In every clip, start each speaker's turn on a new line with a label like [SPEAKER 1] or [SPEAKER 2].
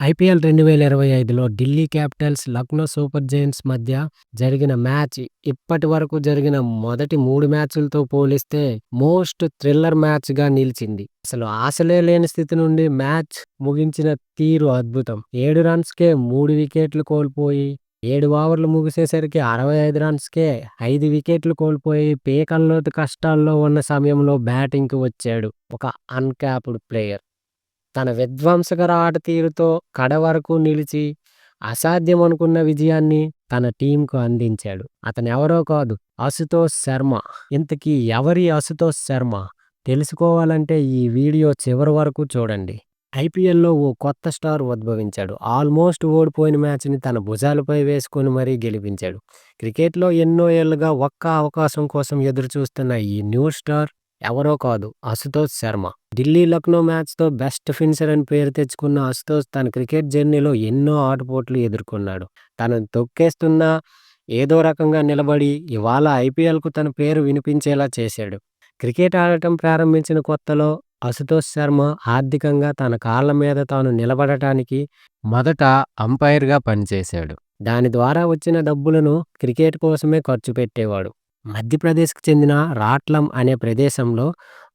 [SPEAKER 1] IPL 2025లో Delhi capitals, Lucknow super giants మధ్య జరిగిన మ్యాచ్ ఇప్పటివరకు జరిగిన మొదటి 3 మ్యాచ్‌లతో పోలిస్తే మోస్ట్ థ్రిల్లర్ మ్యాచ్‌గా నిలిచింది. అసలు ఆశలే లేని స్థితి నుండి మ్యాచ్ ముగించిన తీరు అద్భుతం. 7 రన్స్‌కే 3 వికెట్లు కోల్పోయి 7 ఓవర్లు ముగిసేసరికి 65 రన్స్‌కే 5 వికెట్లు కోల్పోయి పీకల్లోతు కష్టాల్లో ఉన్న సమయంలో బ్యాటింగ్‌కి వచ్చాడు ఒక అన్‌క్యాప్డ్ ప్లేయర్. తన విధ్వంసకర ఆట తీరుతో కడ వరకు నిలిచి అసాధ్యం అనుకున్న విజయాన్ని తన టీంకు అందించాడు. అతనెవరో కాదు, అశుతోష్ శర్మ. ఇంతకీ ఎవరి అశుతోష్ శర్మ? తెలుసుకోవాలంటే ఈ వీడియో చివరి వరకు చూడండి. ఐపీఎల్‌లో ఓ కొత్త స్టార్ ఉద్భవించాడు. ఆల్మోస్ట్ ఓడిపోయిన మ్యాచ్‌ని తన భుజాలపై వేసుకొని మరీ గెలిపించాడు. క్రికెట్‌లో ఎన్నో ఏళ్లుగా ఒక్క అవకాశం కోసం ఎదురుచూస్తున్న ఈ న్యూ స్టార్ ఎవరో కాదు, అశుతోష్ శర్మ. ఢిల్లీ లక్నో మ్యాచ్‌తో బెస్ట్ ఫినిషర్ అని పేరు తెచ్చుకున్న అశుతోష్ తన క్రికెట్ జర్నీలో ఎన్నో ఆటుపోట్లు ఎదుర్కొన్నాడు. తనను తొక్కేస్తున్నా ఏదో రకంగా నిలబడి ఇవాళ ఐపీఎల్‌కు తన పేరు వినిపించేలా చేశాడు. క్రికెట్ ఆడటం ప్రారంభించిన కొత్తలో అశుతోష్ శర్మ ఆర్థికంగా తన కాళ్ల మీద తాను నిలబడటానికి మొదట అంపైర్‌గా పనిచేశాడు. దాని ద్వారా వచ్చిన డబ్బులను క్రికెట్ కోసమే ఖర్చు పెట్టేవాడు. మధ్యప్రదేశ్‌కి చెందిన రాట్లం అనే ప్రదేశంలో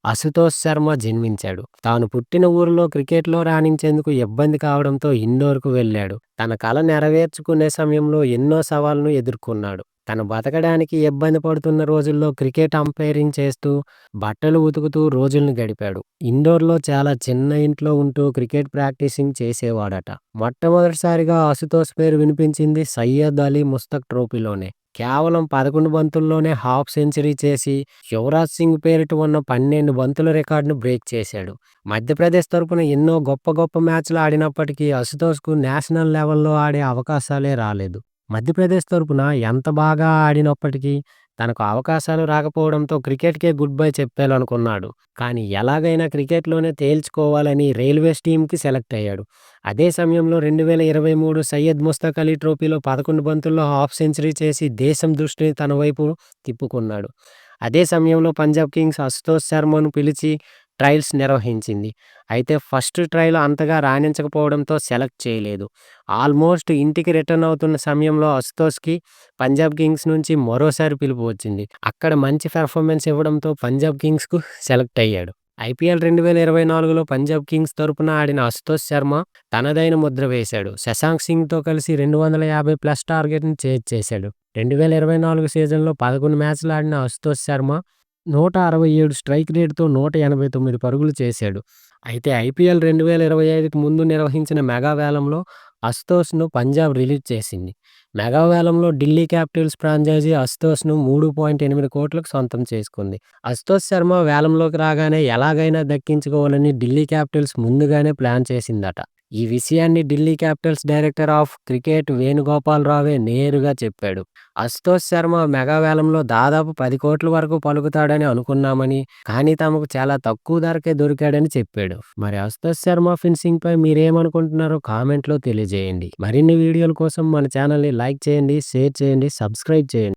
[SPEAKER 1] అశుతోష్ శర్మ జన్మించాడు. తాను పుట్టిన ఊరిలో క్రికెట్‌లో రాణించేందుకు ఇబ్బంది కావడంతో ఇండోర్‌కు వెళ్ళాడు. తన కల నెరవేర్చుకునే సమయంలో ఎన్నో సవాళ్లను ఎదుర్కొన్నాడు. తను బతకడానికి ఇబ్బంది పడుతున్న రోజుల్లో క్రికెట్ అంపైరింగ్ చేస్తూ, బట్టలు ఉతుకుతూ రోజుల్ని గడిపాడు. ఇండోర్‌లో చాలా చిన్న ఇంట్లో ఉంటూ క్రికెట్ ప్రాక్టీసింగ్ చేసేవాడట. మొట్టమొదటిసారిగా అశుతోష్ పేరు వినిపించింది సయ్యద్ అలీ ముస్తక్ ట్రోఫీలోనే. కేవలం 11 బంతుల్లోనే హాఫ్ సెంచరీ చేసి యువరాజ్ సింగ్ పేరిట ఉన్న 12 బంతుల రికార్డును బ్రేక్ చేశాడు. మధ్యప్రదేశ్ తరపున ఎన్నో గొప్ప గొప్ప మ్యాచ్‌లు ఆడినప్పటికీ అశుతోష్‌కు నేషనల్ లెవెల్‌లో ఆడే అవకాశాలే రాలేదు. మధ్యప్రదేశ్ తరపున ఎంత బాగా ఆడినప్పటికీ తనకు అవకాశాలు రాకపోవడంతో క్రికెట్‌కే గుడ్ బై చెప్పాలనుకున్నాడు. కానీ ఎలాగైనా క్రికెట్‌లోనే తేల్చుకోవాలని రైల్వేస్ టీమ్‌కి సెలెక్ట్ అయ్యాడు. అదే సమయంలో 2023 సయ్యద్ ముస్తక్ అలీ ట్రోఫీలో 11 బంతుల్లో హాఫ్ సెంచరీ చేసి దేశం దృష్టిని తన వైపు తిప్పుకున్నాడు. అదే సమయంలో పంజాబ్ కింగ్స్ అశుతోష్ శర్మను పిలిచి ట్రయల్స్ నిర్వహించింది. అయితే ఫస్ట్ ట్రైల్ అంతగా రాణించకపోవడంతో సెలెక్ట్ చేయలేదు. ఆల్మోస్ట్ ఇంటికి రిటర్న్ అవుతున్న సమయంలో అశుతోష్‌కి పంజాబ్ కింగ్స్ నుంచి మరోసారి పిలుపు వచ్చింది. అక్కడ మంచి పెర్ఫార్మెన్స్ ఇవ్వడంతో పంజాబ్ కింగ్స్‌కు సెలెక్ట్ అయ్యాడు. ఐపీఎల్ 2024లో పంజాబ్ కింగ్స్ తరపున ఆడిన అశుతోష్ శర్మ తనదైన ముద్ర వేశాడు. శశాంక్ సింగ్‌తో కలిసి 250+ టార్గెట్‌ని చేజ్ చేశాడు. 2024 సీజన్‌లో 11 మ్యాచ్‌లు ఆడిన అశుతోష్ శర్మ 167 స్ట్రైక్ రేట్‌తో 189 పరుగులు చేశాడు. అయితే ఐపీఎల్ 2025కి ముందు నిర్వహించిన మెగా వేలంలో అశుతోష్‌ను పంజాబ్ రిలీజ్ చేసింది. మెగా వేలంలో ఢిల్లీ క్యాపిటల్స్ ఫ్రాంచైజీ అశుతోష్‌ను 3.8 కోట్లకు సొంతం చేసుకుంది. అశుతోష్ శర్మ వేలంలోకి రాగానే ఎలాగైనా దక్కించుకోవాలని ఢిల్లీ క్యాపిటల్స్ ముందుగానే ప్లాన్ చేసిందట. ఈ విషయాన్ని Delhi Capitals director of cricket Venugopal రావే నేరుగా చెప్పాడు. అశుతోష్ శర్మ మెగా వేలంలో దాదాపు 10 కోట్ల వరకు పలుకుతాడని అనుకున్నామని, కానీ తమకు చాలా తక్కువ ధరకే దొరికాడని చెప్పాడు. మరి అశుతోష్ శర్మ ఫినిషింగ్‌పై మీరేమనుకుంటున్నారో కామెంట్‌లో తెలియజేయండి. మరిన్ని వీడియోల కోసం మన ఛానల్‌ని లైక్ చేయండి, షేర్ చేయండి, సబ్స్క్రైబ్ చేయండి.